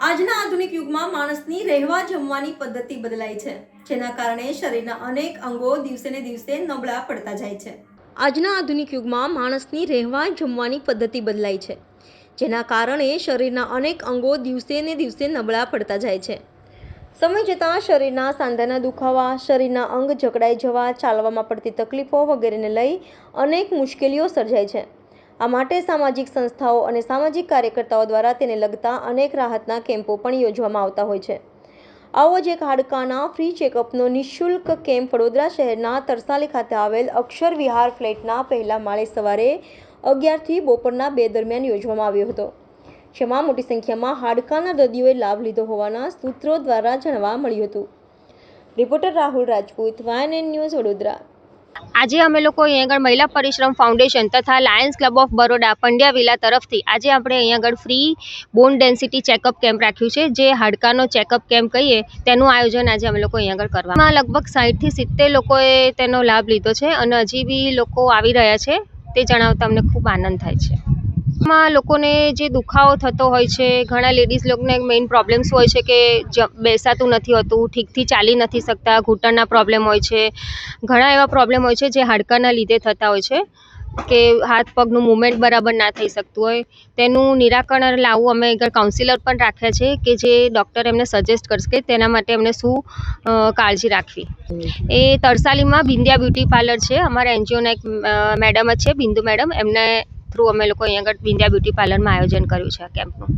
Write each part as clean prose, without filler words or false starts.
આજના આધુનિક યુગમાં માણસની રહેવા જમવાની પદ્ધતિ બદલાઈ છે, જેના કારણે શરીરના અનેક અંગો દિવસે ને દિવસે નબળા પડતા જાય છે. આજના આધુનિક યુગમાં માણસની રહેવા જમવાની પદ્ધતિ બદલાઈ છે, જેના કારણે શરીરના અનેક અંગો દિવસે ને દિવસે નબળા પડતા જાય છે. સમય જતાં શરીરના સાંધાના દુખાવા, શરીરના અંગ જકડાઈ જવા, ચાલવામાં પડતી તકલીફો વગેરેને લઈ અનેક મુશ્કેલીઓ સર્જાય છે. આ માટે સામાજિક સંસ્થાઓ અને સામાજિક કાર્યકર્તાઓ દ્વારા તેને લગતા અનેક રાહતના કેમ્પો પણ યોજવામાં આવતા હોય છે. આવો જ એક હાડકાના ફ્રી ચેકઅપનો નિઃશુલ્ક કેમ્પ વડોદરા શહેરના તરસાલી ખાતે આવેલ અક્ષર વિહાર ફ્લેટના પહેલા માળે સવારે 11 થી બપોરના 2 દરમિયાન યોજવામાં આવ્યો હતો, જેમાં મોટી સંખ્યામાં હાડકાના દર્દીઓએ લાભ લીધો હોવાના સૂત્રો દ્વારા જાણવા મળ્યું હતું. Reporter Rahul Rajput, YNN news, Vadodara. આજે અમે લોકો અહીંયા આગળ મહિલા પરિશ્રમ ફાઉન્ડેશન તથા Lions Club of Baroda Pandya villa તરફથી આજે આપણે અહીંયા આગળ ફ્રી બોન ડેન્સિટી ચેકઅપ કેમ્પ રાખ્યું છે, જે હાડકાનો ચેકઅપ કેમ્પ કહીએ તેનું આયોજન આજે અમે લોકો અહીંયા આગળ કરવામાં. લગભગ 60 થી 70 લોકોએ તેનો લાભ લીધો છે અને હજી બી લોકો આવી રહ્યા છે, તે જણાવતા અમને ખૂબ આનંદ થાય છે. માં લોકોને જે દુખાવો થતો હોય છે, ઘણા લેડીઝ લોકોને મેઇન પ્રોબ્લેમ્સ હોય છે કે બેસાતું નથી હોતું, ઠીકથી ચાલી નથી શકતા, ઘૂંટણના પ્રોબ્લેમ હોય છે, ઘણા એવા પ્રોબ્લેમ હોય છે જે હાડકાના લીધે થતા હોય છે કે હાથ પગનું મૂવમેન્ટ બરાબર ના થઈ શકતું હોય. તેનું નિરાકરણ લાવવું અમે આગળ કાઉન્સિલર પણ રાખ્યા છે કે જે ડૉક્ટર એમને સજેસ્ટ કરશે કે તેના માટે એમને શું કાળજી રાખવી. એ તરસાલીમાં બિંદિયા બ્યુટી પાર્લર છે, અમારા એનજીઓના એક મેડમ જ છે, બિંદુ મેડમ, એમને થ્રુ અમે લોકો અહીંયા આગળ બિંદિયા બ્યુટી પાર્લરમાં આયોજન કર્યું છે આ કેમ્પનું.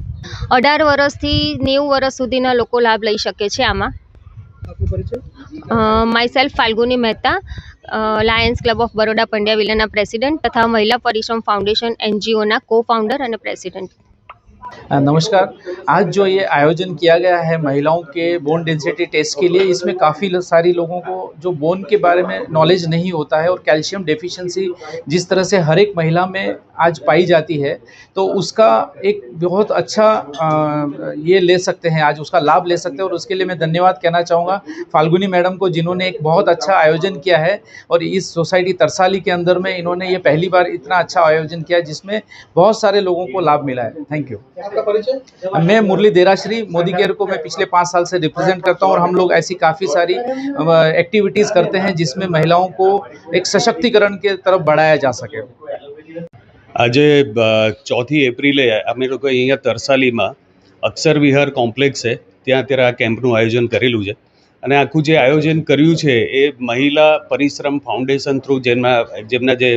18 વર્ષથી 90 વર્ષ સુધીના લોકો લાભ લઈ શકે છે આમાં. My Falguni Mehta, Lions Club of Baroda પંડ્યા વિલાના પ્રેસિडेंट तथा महिला परिश्रम फाउंडेशन एनजीओ को फाउंडर और प्रेसिडेंट. नमस्कार. आज जो ये आयोजन किया गया है महिलाओं के बोन डेंसिटी टेस्ट के लिए, इसमें काफ़ी सारी लोगों को जो बोन के बारे में नॉलेज नहीं होता है और कैल्शियम डेफिशिएंसी जिस तरह से हर एक महिला में आज पाई जाती है, तो उसका एक बहुत अच्छा ये ले सकते हैं, आज उसका लाभ ले सकते हैं. और उसके लिए मैं धन्यवाद कहना चाहूँगा फाल्गुनी मैडम को, जिन्होंने एक बहुत अच्छा आयोजन किया है. और इस सोसाइटी तरसाली के अंदर में इन्होंने ये पहली बार इतना अच्छा आयोजन किया जिसमें बहुत सारे लोगों को लाभ मिला है. Thank you. मैं मुरली देराश्री, मोदी केयर को मैं पिछले 5 साल से रिप्रेजेंट करता हूँ और हम लोग ऐसी काफ़ी सारी एक्टिविटीज़ करते हैं जिसमें महिलाओं को एक सशक्तिकरण के तरफ बढ़ाया जा सके. આજે 4 એપ્રિલે અમે લોકો અહીંયા તરસાલીમાં અક્ષર વિહાર કોમ્પ્લેક્સ છે, ત્યાં અત્યારે આ કેમ્પનું આયોજન કરેલું છે. અને આખું જે આયોજન કર્યું છે એ મહિલા પરિશ્રમ ફાઉન્ડેશન થ્રુ જેમના જે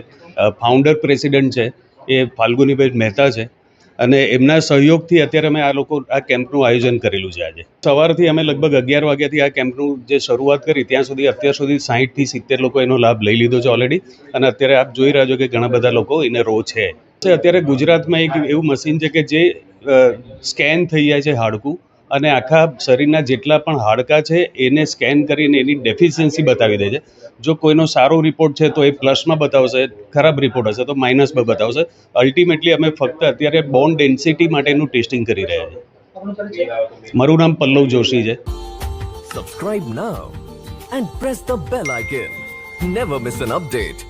ફાઉન્ડર પ્રેસિડેન્ટ છે એ ફાલ્ગુનીબેન મહેતા છે, અને એમના સહયોગથી અત્યારે અમે આ લોકો આ કેમ્પનું આયોજન કરેલું છે. આજે સવારથી અમે લગભગ 11 વાગ્યાથી આ કેમ્પનું જે શરૂઆત કરી ત્યાં સુધી અત્યાર સુધી 60 થી 70 લોકો એનો લાભ લઈ લીધો છે ઓલરેડી. અને અત્યારે આપ જોઈ રહ્યા છો કે ઘણા બધા લોકો એને રો છે. અત્યારે ગુજરાતમાં એક એવું મશીન છે કે જે સ્કેન થઈ જાય છે હાડકું, અને આખા શરીરના જેટલા પણ હાડકાં છે એને સ્કેન કરીને એની ડેફિશિયન્સી બતાવી દે છે. જો કોઈનો સારો રિપોર્ટ છે તો એ પ્લસમાં બતાવશે, ખરાબ રિપોર્ટ હશે તો માઇનસમાં બતાવશે. અલ્ટિમેટલી અમે ફક્ત અત્યારે બોન ડેન્સિટી માટેનું ટેસ્ટિંગ કરી રહ્યા છીએ. મારું નામ પલ્લવ જોશી છે. Subscribe now and press the bell icon. Never miss N update.